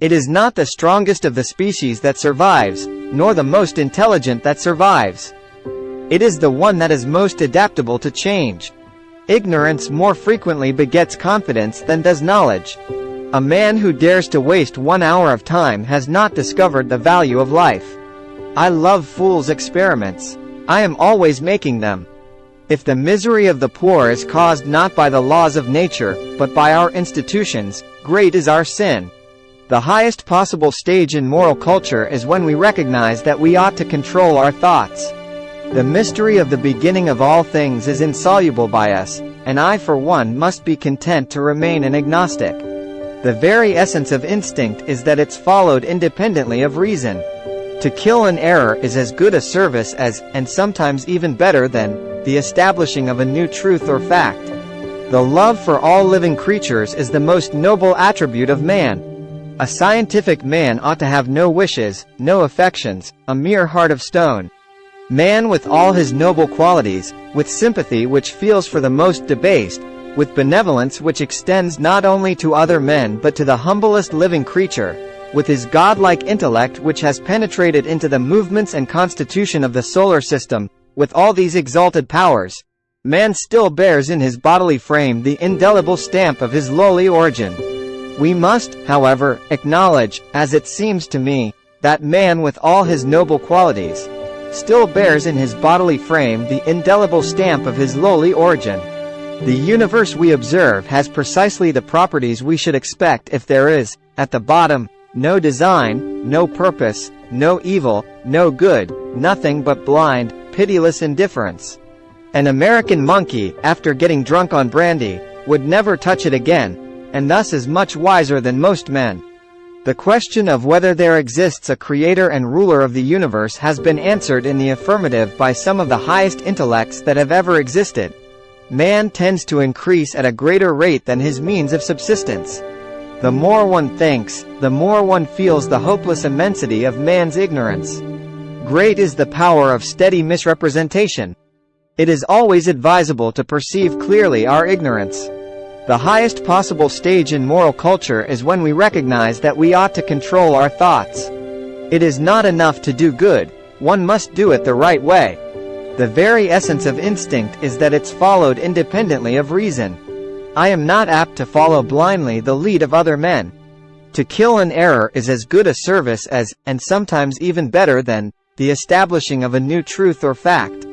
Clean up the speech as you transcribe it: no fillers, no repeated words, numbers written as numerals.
It is not the strongest of the species that survives, nor the most intelligent that survives. It is the one that is most adaptable to change. Ignorance more frequently begets confidence than does knowledge. A man who dares to waste 1 hour of time has not discovered the value of life. I love fools' experiments. I am always making them. If the misery of the poor is caused not by the laws of nature, but by our institutions, great is our sin. The highest possible stage in moral culture is when we recognize that we ought to control our thoughts. The mystery of the beginning of all things is insoluble by us, and I for one must be content to remain an agnostic. The very essence of instinct is that it's followed independently of reason. To kill an error is as good a service as, and sometimes even better than, the establishing of a new truth or fact. The love for all living creatures is the most noble attribute of man. A scientific man ought to have no wishes, no affections, a mere heart of stone. Man with all his noble qualities, with sympathy which feels for the most debased, with benevolence which extends not only to other men but to the humblest living creature, with his godlike intellect which has penetrated into the movements and constitution of the solar system, with all these exalted powers, man still bears in his bodily frame the indelible stamp of his lowly origin. We must, however, acknowledge, as it seems to me, that man with all his noble qualities still bears in his bodily frame the indelible stamp of his lowly origin. The universe we observe has precisely the properties we should expect if there is, at the bottom, no design, no purpose, no evil, no good, nothing but blind, pitiless indifference. An American monkey, after getting drunk on brandy, would never touch it again, and thus is much wiser than most men. The question of whether there exists a creator and ruler of the universe has been answered in the affirmative by some of the highest intellects that have ever existed. Man tends to increase at a greater rate than his means of subsistence. The more one thinks, the more one feels the hopeless immensity of man's ignorance. Great is the power of steady misrepresentation. It is always advisable to perceive clearly our ignorance. The highest possible stage in moral culture is when we recognize that we ought to control our thoughts. It is not enough to do good, one must do it the right way. The very essence of instinct is that it's followed independently of reason. I am not apt to follow blindly the lead of other men. To kill an error is as good a service as, and sometimes even better than, the establishing of a new truth or fact.